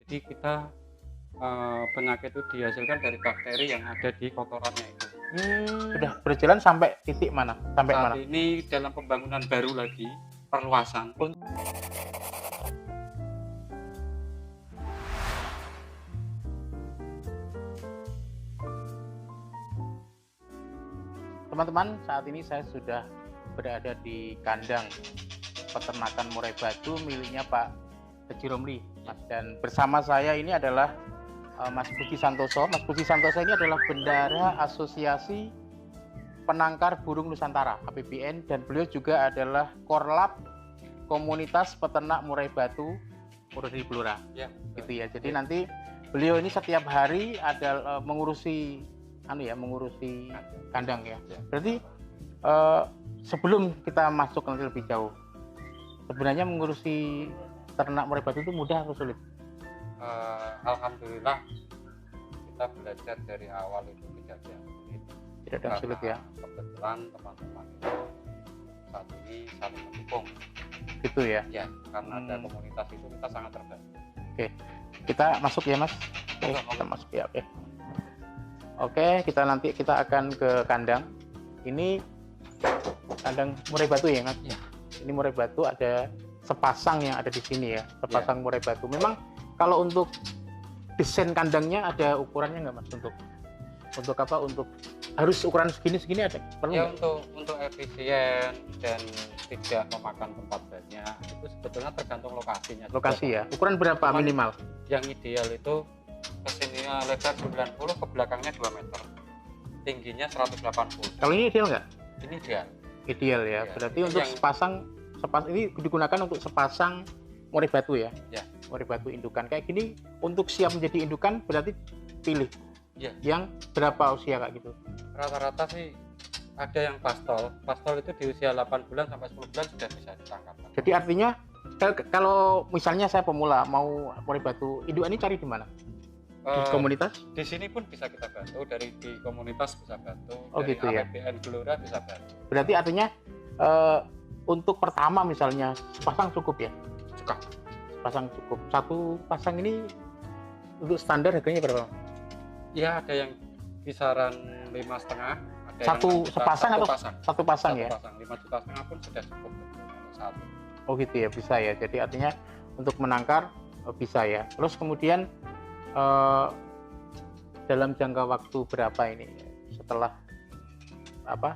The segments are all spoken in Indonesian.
Jadi kita penyakit itu dihasilkan dari bakteri yang ada di kotorannya itu. Sudah berjalan sampai titik mana? Sampai Saat mana? ini dalam pembangunan baru lagi, perluasan. Teman-teman, saat ini saya sudah berada di kandang peternakan murai batu miliknya Pak Haji Romli, Mas. Dan bersama saya ini adalah Mas Budi Santoso. Mas Budi Santoso ini adalah bendara Asosiasi Penangkar Burung Nusantara (APBN), dan beliau juga adalah Korlap Komunitas Peternak Murai Batu Purwodadi Blora. Ya, Gitu ya. Jadi nanti beliau ini setiap hari ada mengurusi kandang ya. Berarti sebelum kita masuk nanti lebih jauh, sebenarnya mengurusi ternak murai batu itu mudah atau sulit? Alhamdulillah kita belajar dari awal itu tidak ada yang sulit. Tidak ada yang sulit ya. Kebetulan teman-teman itu saat ini saling mendukung. Gitu ya. Ya, karena ada komunitas itu kita sangat terbantu. Oke, kita masuk ya Mas. Oke, kita masuk ya. Oke, kita akan ke kandang. Ini kandang murai batu ya Mas? Ya. Ini murai batu, ada sepasang yang ada di sini ya. Sepasang murai batu. Memang kalau untuk desain kandangnya ada ukurannya nggak Mas? Untuk apa? Untuk harus ukuran segini ada perlu Ya, nggak? untuk efisien dan tidak memakan tempat banyak itu sebetulnya tergantung lokasinya. Lokasi ya. Ukuran berapa minimal? Yang ideal itu kesininya lebar 90, ke belakangnya 2 meter, tingginya 180. Kalau ini ideal nggak? Ini ideal. Ideal ya. Berarti untuk sepasang ini digunakan untuk sepasang murai batu ya. Ya. Murai batu indukan kayak gini untuk siap menjadi indukan berarti pilih. Ya. Yang berapa usia Kak gitu? Rata-rata sih ada yang pastol itu di usia 8 bulan sampai 10 bulan sudah bisa ditangkap. Jadi artinya kalau misalnya saya pemula mau murai batu indukan ini cari di mana? Di komunitas? Di sini pun bisa kita bantu, di komunitas bisa bantu, Oh, dari gitu ya. APBN Blora bisa bantu. Berarti artinya untuk pertama misalnya sepasang cukup ya? Cukup. Sepasang cukup. Satu pasang ini untuk standar harganya berapa? Ya, ada yang kisaran 5,5. Satu sepasang atau satu pasang ya? Pasang 5,5 juta pun sudah cukup untuk satu. Oh gitu ya, bisa ya. Jadi artinya untuk menangkar bisa ya. Terus kemudian dalam jangka waktu berapa ini setelah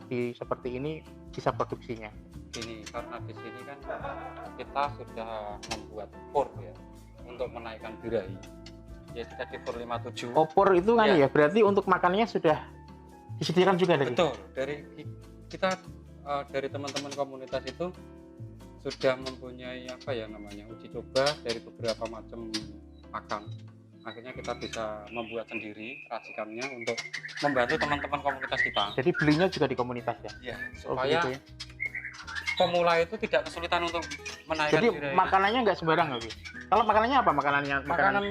seperti ini bisa produksinya? Ini karena di sini kan kita sudah membuat pur ya untuk menaikkan birahi. Ya, kita di pur 57. Opor itu kan ya, berarti untuk makannya sudah disediakan juga dari? Betul, kita dari teman-teman komunitas itu sudah mempunyai uji coba dari beberapa macam pakan. Akhirnya kita bisa membuat sendiri racikannya untuk membantu teman-teman komunitas kita. Jadi belinya juga di komunitas ya? Iya, supaya gitu ya? Pemula itu tidak kesulitan untuk menaikkan Jadi birahi. makanannya nggak sembarang lagi? Kalau makanannya apa? Makanan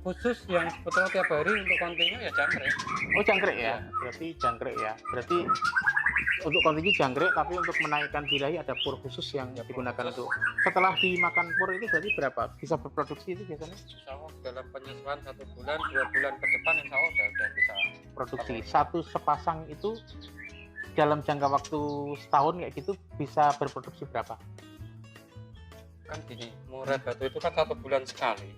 khusus yang sebetulnya tiap hari untuk kontinu ya jangkrik. Oh, jangkrik ya? Berarti jangkrik ya. Berarti untuk kontinu jangkrik, tapi untuk menaikkan birahi ada pur khusus yang digunakan untuk. Setelah dimakan pur itu berarti berapa bisa berproduksi itu biasanya? Insya Allah dalam penyesuaian 1 bulan, 2 bulan ke depan insya Allah udah bisa produksi. Satu sepasang itu dalam jangka waktu setahun kayak gitu bisa berproduksi berapa? Kan gini, murai batu itu kan 1 bulan sekali.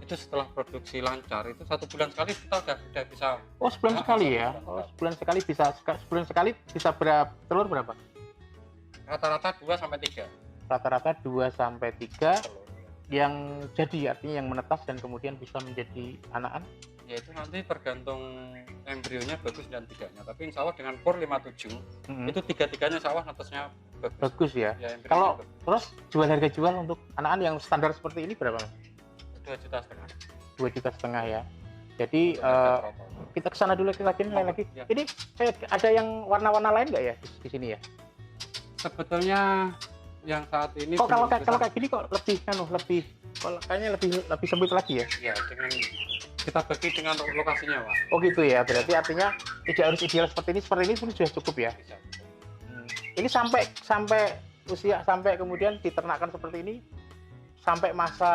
Itu setelah produksi lancar itu 1 bulan sekali kita udah bisa. Oh, sebulan sekali ya? Oh, sebulan sekali bisa telur berapa? Rata-rata 2 sampai 3. Rata-rata 2 sampai 3 yang jadi, artinya yang menetas dan kemudian bisa menjadi anakan? Ya itu nanti tergantung embrionya bagus dan tidaknya. Tapi insya Allah dengan pur 57 itu 3-3-nya insya Allah netasnya bagus. Bagus ya? Kalau terus harga jual untuk anakan yang standar seperti ini berapa Mas? 2,5 juta. 2,5 juta ya. Jadi kita kesana dulu lagi. Ya. Ini ada yang warna-warna lain nggak ya di sini ya? Sebetulnya yang saat ini kalau kayak gini kok kayaknya lebih sempit lagi ya? Ya, dengan kita bagi dengan lokasinya Pak. Oh gitu ya. Berarti artinya tidak harus ideal seperti ini pun sudah cukup ya? Bisa. Ini sampai usia sampai kemudian diternakkan seperti ini sampai masa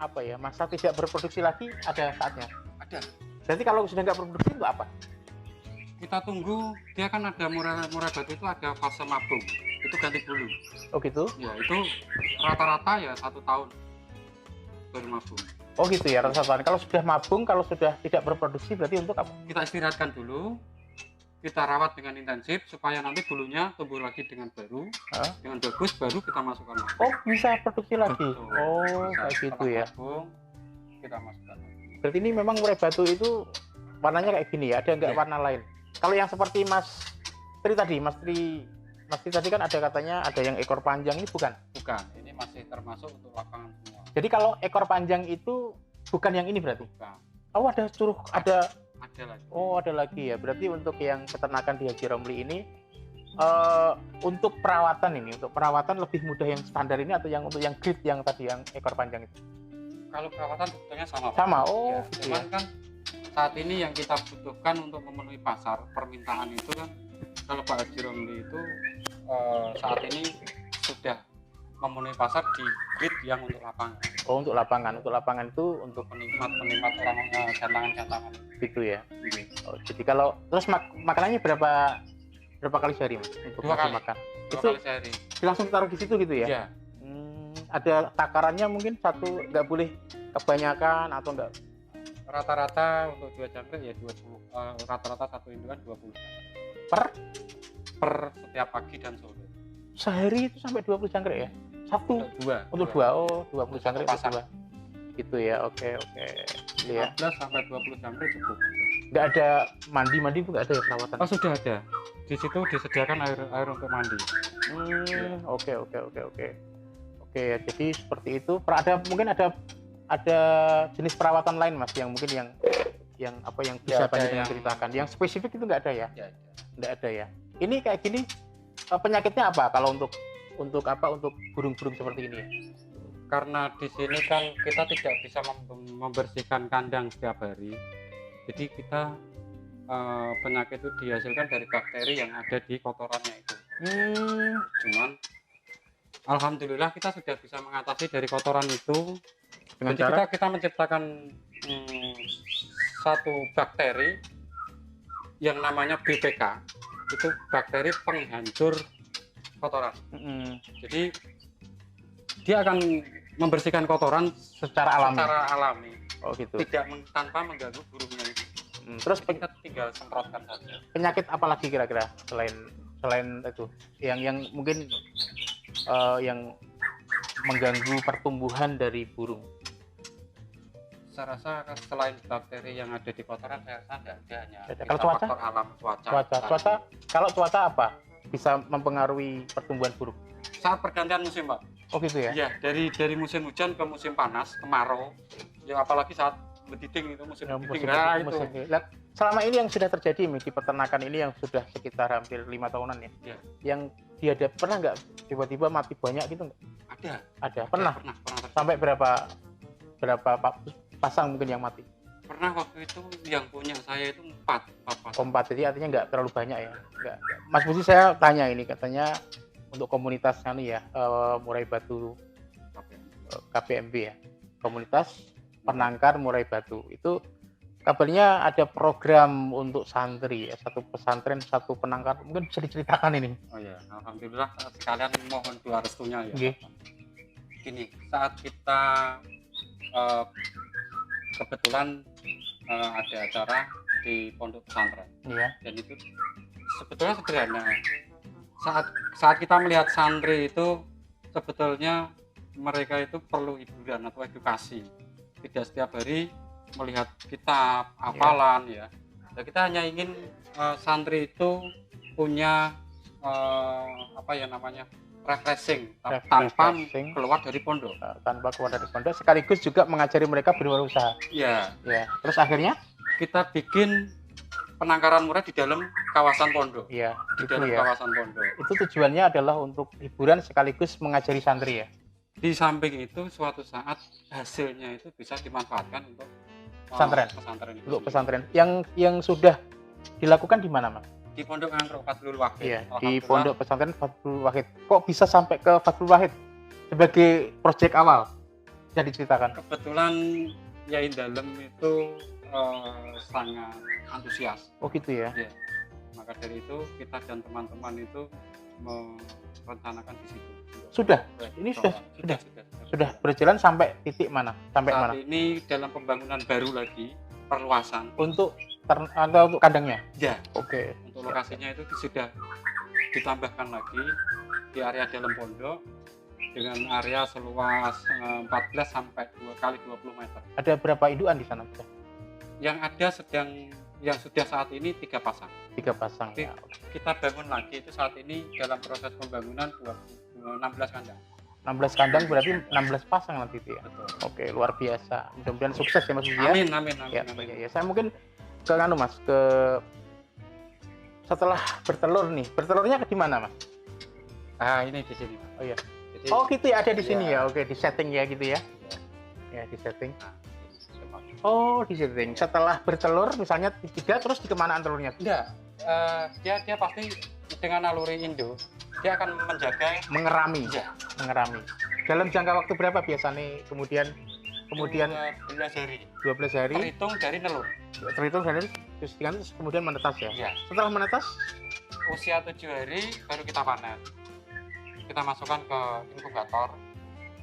apa ya, masa tidak berproduksi lagi ada saatnya. Ada. Berarti kalau sudah nggak berproduksi itu apa? Kita tunggu, dia kan ada murai batu itu ada fase mabung, itu ganti bulu. Oh gitu? Ya itu rata-rata ya 1 tahun baru mabung. Oh gitu ya, rata-rata. Kalau sudah mabung, kalau sudah tidak berproduksi berarti untuk apa? Kita istirahatkan dulu, kita rawat dengan intensif supaya nanti bulunya tumbuh lagi dengan baru, dengan bagus, baru kita masukkan lagi. Oh bisa produksi lagi? Betul. Oh Bisa, kayak gitu setelah ya. mabung, kita masukkan lagi. Berarti ini memang murai batu itu warnanya kayak gini ya, ada nggak Ya. warna lain? Kalau yang seperti Mas Tri tadi kan ada katanya ada yang ekor panjang, ini bukan? Bukan, ini masih termasuk untuk lapangan semua. Jadi kalau ekor panjang itu bukan yang ini berarti? Bukan, Oh ada ada. ada lagi. Oh ada lagi ya. Berarti untuk yang peternakan di Haji Romli ini untuk perawatan lebih mudah yang standar ini atau yang untuk yang grade yang tadi yang ekor panjang itu? Kalau perawatan sebetulnya sama, Pak. Sama. Oh Ya, gitu ya. cuman kan saat ini yang kita butuhkan untuk memenuhi pasar permintaan itu kan, kalau Pak Haji Romli itu saat ini sudah memenuhi pasar di grade yang untuk lapangan. Oh untuk lapangan. Untuk lapangan itu untuk Penikmat orang jantangan-jantangan. gitu ya. Oh, jadi kalau terus makanannya berapa kali sehari Mas untuk 2 ngasih kali. makan? 2 Itu kali sehari. langsung taruh di situ gitu ya? Iya. Ada takarannya mungkin satu nggak boleh kebanyakan atau enggak? Rata-rata untuk 2 jangkrik ya 20, rata-rata satu indukan 20 per setiap pagi dan sore. Sehari itu sampai 20 jangkrik ya? Satu? Untuk dua? Oh 20 jangkrik untuk dua. Gitu ya, oke. Ya. 15 sampai 20 jangkrik cukup. Nggak ada mandi itu nggak ada ya perawatan? Oh sudah ada. Di situ disediakan air untuk mandi. Oke. Oke ya, jadi seperti itu. Mungkin ada jenis perawatan lain Mas yang mungkin yang bisa Panjenengan ceritakan. Yang spesifik itu nggak ada ya? Ya, Nggak ada ya. Ini kayak gini penyakitnya apa kalau untuk burung-burung seperti ini ya? karena di sini kan kita tidak bisa membersihkan kandang setiap hari, jadi kita penyakit itu dihasilkan dari bakteri yang ada di kotorannya itu. Cuman alhamdulillah kita sudah bisa mengatasi dari kotoran itu dengan jadi kita menciptakan satu bakteri yang namanya BPK, itu bakteri penghancur kotoran. Jadi dia akan membersihkan kotoran secara alami. Oh gitu. Tanpa mengganggu burungnya itu. Terus kita tinggal semprotkan saja. Penyakit apa lagi kira-kira selain itu yang mungkin yang mengganggu pertumbuhan dari burung? Saya rasa selain bakteri yang ada di kotoran, saya rasa tidak ada, hanya kalau cuaca? Faktor alam, Cuaca. Kalau cuaca apa bisa mempengaruhi pertumbuhan burung? Saat pergantian musim, Pak. Oh gitu ya? Iya, dari musim hujan ke musim panas, kemarau. Ya apalagi saat betiting itu musim betiting. Selama ini yang sudah terjadi di peternakan ini yang sudah sekitar hampir 5 tahunan ya. Ya. Yang dihadap pernah nggak tiba-tiba mati banyak gitu nggak? Ada. Pernah sampai berapa pasang mungkin yang mati? Pernah waktu itu yang punya saya itu 4 pasang. 4, jadi artinya nggak terlalu banyak ya? Nggak. Mas Budi, saya tanya ini, katanya untuk komunitas murai batu KPMB ya, komunitas penangkar murai batu, itu kabarnya ada program untuk santri ya, satu pesantren satu penangkar, mungkin bisa diceritakan ini? Oh ya, alhamdulillah sekalian mohon doa restunya ya. Okay. Gini, saat kita kebetulan ada acara di pondok pesantren, dan itu sebetulnya sederhana. Saat kita melihat santri itu sebetulnya mereka itu perlu hiburan atau edukasi, tidak setiap hari melihat kitab hafalan ya. Nah, kita hanya ingin santri itu punya refreshing tanpa keluar dari pondok. Sekaligus juga mengajari mereka berwirausaha. Iya. Terus akhirnya kita bikin penangkaran murai di dalam kawasan pondok. Iya, di dalam kawasan pondok. Itu tujuannya adalah untuk hiburan sekaligus mengajari santri ya. Di samping itu suatu saat hasilnya itu bisa dimanfaatkan untuk pesantren. Untuk pesantren. Yang sudah dilakukan di mana, Mas? Di Pondok Angkruk Fadlul Wahid. Iya, di Pondok Pesantren Fadlul Wahid. Kok bisa sampai ke Fadlul Wahid sebagai proyek awal? Bisa diceritakan. Kebetulan Yain Dalem itu sangat antusias. Oh gitu ya. Ya. Maka dari itu kita dan teman-teman itu merencanakan di situ. Sudah. Ini sudah berjalan sampai titik mana? Sampai saat mana? ini dalam pembangunan baru lagi, perluasan. Untuk atau untuk kandangnya? Ya. Oke. Untuk lokasinya itu sudah ditambahkan lagi di area dalam pondok dengan area seluas 14 sampai 2 kali 20 meter. Ada berapa indukan di sana? Yang ada yang sudah saat ini 3 pasang. 3 pasang. Jadi, Ya. kita bangun lagi itu saat ini dalam proses pembangunan 16 kandang. 16 kandang berarti 16 pasang nanti itu ya. Betul. Oke, luar biasa. Mudah-mudahan sukses ya Mas Budi ya. Amin, amin, amin, Ya, amin. ya, saya mungkin ke Mas, ke setelah bertelur nih. Bertelurnya ke di mana, Mas? Ah, ini di sini, Pak. Oh iya. Jadi, Oh, gitu ya, ada di sini ya. ya. Oke, di setting ya gitu ya. Ya. Ya, di setting. Nah, coba. Oh, di setting. Setelah bertelur misalnya 3 terus dikemanaan telurnya? Enggak, dia pasti dengan naluri Indo, dia akan menjaga Mengerami. ya, Mengerami. Dalam jangka waktu berapa biasanya kemudian 12 hari 12 hari terhitung dari nelur. terhitung dari terus kemudian menetas ya. Ya, Setelah menetas usia 7 hari baru kita panen. Kita masukkan ke inkubator.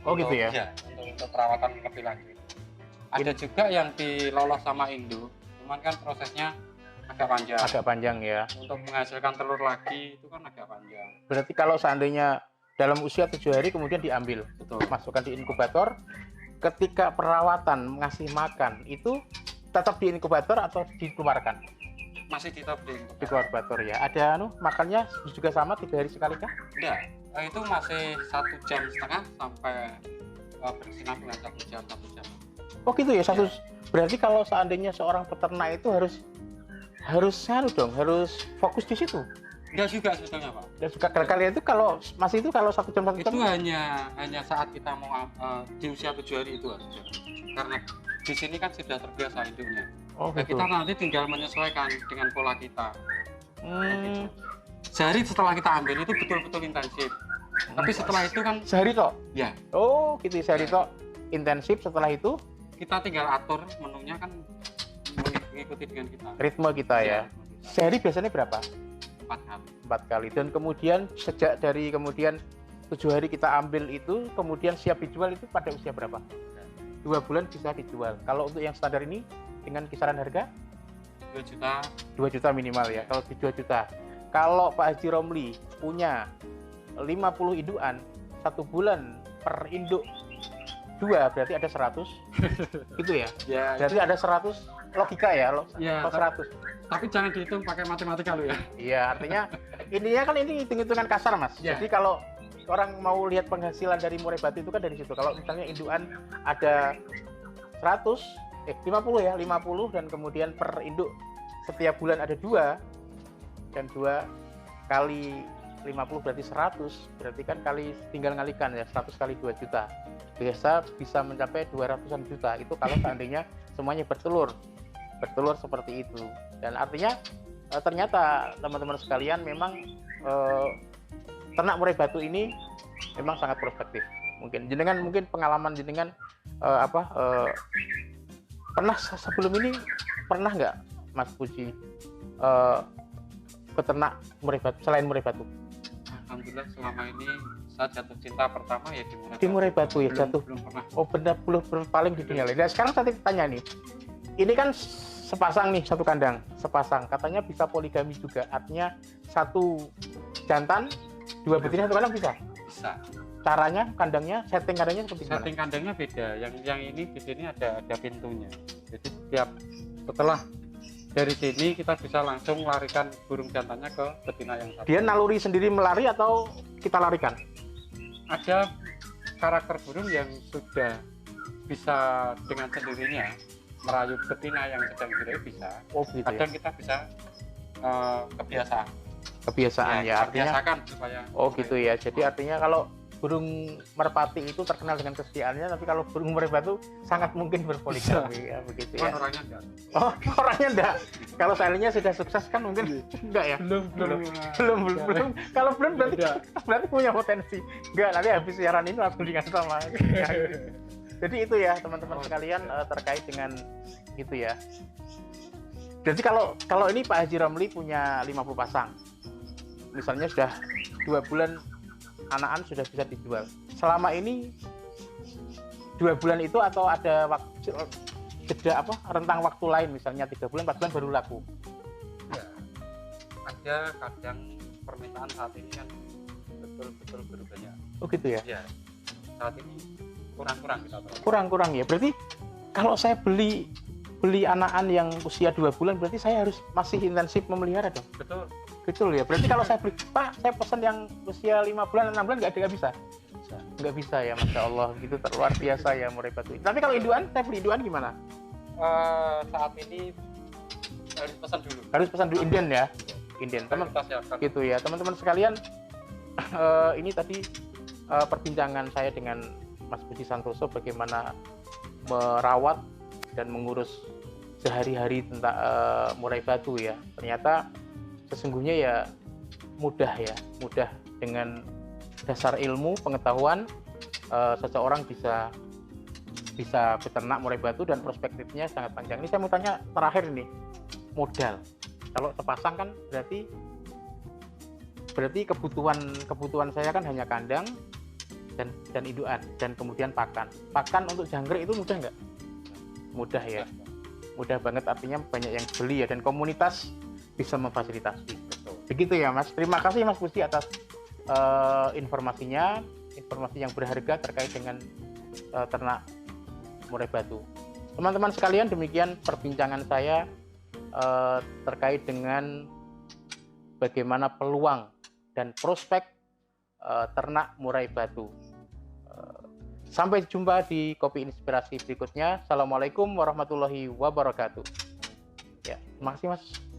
Oh, gitu ya? Ya, untuk perawatan lebih lanjut. Ada juga yang dilolos sama Indo, cuman kan prosesnya agak panjang. agak panjang ya. Untuk menghasilkan telur lagi itu kan agak panjang. Berarti kalau seandainya dalam usia 7 hari kemudian diambil, Betul. masukkan di inkubator, ketika perawatan ngasih makan itu tetap di inkubator atau dikeluarkan? Masih di top di Di inkubator ya. Ada makannya juga sama 3 hari sekali kah? Enggak, itu masih 1,5 jam sampai berkesinambungan 1 jam, 1 jam. Oh gitu ya, berarti kalau seandainya seorang peternak itu harus fokus di situ. Enggak juga sebetulnya, Pak. Dan juga kalian itu kalau 1 jam 1 Itu jam hanya saat kita mau di usia 7 hari itu aja. Karena di sini kan sudah terbiasa induknya. oh Nah, gitu. kita nanti tinggal menyesuaikan dengan pola kita. Hmm, Sehari setelah kita ambil itu betul-betul intensif. Tapi setelah itu kan sehari toh? ya Oh gitu, sehari toh intensif, setelah itu kita tinggal atur menunya kan mengikuti dengan kita. ritme kita ya. Sehari biasanya berapa? 4 kali. 4 kali. Dan kemudian sejak dari kemudian 7 hari kita ambil itu, kemudian siap dijual itu pada usia berapa? 2 bulan bisa dijual. Kalau untuk yang standar ini dengan kisaran harga 2 juta. 2 juta minimal ya. Kalau di 2 juta. Kalau Pak Haji Romli punya 50 indukan, 1 bulan per induk 2 berarti ada 100. Gitu ya. Ya, Berarti ada 100 logika ya, Ya, 100. tapi jangan dihitung pakai matematika lu ya. Iya, artinya intinya kan ini hitung-hitungan kasar, Mas. Ya. Jadi kalau orang mau lihat penghasilan dari murai batu itu kan dari situ. Kalau misalnya indukan ada 50 ya, 50 dan kemudian per induk setiap bulan ada 2 dan 2 kali 50 berarti 100, berarti kan tinggal ngalikan ya, 100 kali 2 juta. Biasa bisa mencapai 200-an juta. Itu kalau seandainya semuanya bertelur seperti itu. Dan artinya ternyata teman-teman sekalian memang ternak murai batu ini memang sangat prospektif. Mungkin pengalaman jenengan pernah sebelum ini pernah nggak Mas Puji peternak murai batu selain murai batu? Alhamdulillah selama ini saya jatuh cinta pertama ya Di murai batu ya jatuh. Belum pernah. Oh benar, belum paling di dunia. Dan sekarang saya tanya nih, ini kan sepasang nih, 1 kandang sepasang, katanya bisa poligami juga, artinya 1 jantan 2 betina 1 kandang bisa. Bisa. Caranya kandangnya, setting kandangnya seperti gimana? Setting kandangnya beda. Yang ini di sini ada pintunya. Jadi setelah dari sini kita bisa langsung larikan burung jantannya ke betina yang satu. Dia naluri sendiri melari atau kita larikan? Ada karakter burung yang sudah bisa dengan sendirinya merayu betina yang sedang berayu bisa. Oh gitu ya. Kadang kita bisa kebiasaan. Kebiasaan ya, artinya. Biasakan supaya. Oh gitu ya. Jadi artinya kalau burung merpati itu terkenal dengan kesetiaannya, tapi kalau burung murai batu sangat mungkin berpoligami ya, begitu ya. Orangnya enggak. Oh, orangnya enggak. Kalau seandainya sudah sukses kan mungkin enggak ya? Belum. Kalau belum berarti punya potensi. Enggak, nanti habis siaran ini langsung dikasih sama. Jadi itu ya teman-teman sekalian terkait dengan itu ya. Jadi kalau ini Pak Haji Romli punya 50 pasang, misalnya sudah 2 bulan anakan sudah bisa dijual. Selama ini 2 bulan itu atau ada waktu jeda rentang waktu lain, misalnya 3 bulan 4 bulan baru laku? Ya, ada kadang permintaan saat ini kan betul-betul berubahnya. Oh gitu ya? Ya, saat ini kurang kita tahu. Kurang ya. Berarti kalau saya beli anakan yang usia 2 bulan, berarti saya harus masih intensif memelihara dong? Betul ya. Berarti kalau saya beli, Pak, saya pesan yang usia 5 bulan, 6 bulan nggak bisa? Nggak bisa ya, Masya Allah. Gitu luar biasa ya murai batu. Tapi kalau induan, saya beli induan gimana? Saat ini harus pesan dulu. Indian ya? Indian. Gitu ya. Teman-teman sekalian, ini tadi perbincangan saya dengan Mas Budi Santoso bagaimana merawat dan mengurus sehari-hari tentang murai batu ya. Ternyata sesungguhnya ya mudah dengan dasar ilmu pengetahuan seseorang bisa beternak murai batu dan perspektifnya sangat panjang. Ini saya mau tanya terakhir nih, modal. Kalau sepasang kan berarti kebutuhan saya kan hanya kandang dan indukan dan kemudian pakan. Pakan untuk jangkrik itu mudah nggak? Mudah ya, mudah banget, artinya banyak yang beli ya, dan komunitas bisa memfasilitasi. Begitu ya Mas. Terima kasih Mas Budi atas informasinya, informasi yang berharga terkait dengan ternak murai batu. Teman-teman sekalian, demikian perbincangan saya terkait dengan bagaimana peluang dan prospek ternak murai batu. Sampai jumpa di Kopi Inspirasi berikutnya. Assalamualaikum warahmatullahi wabarakatuh. Ya, terima kasih Mas.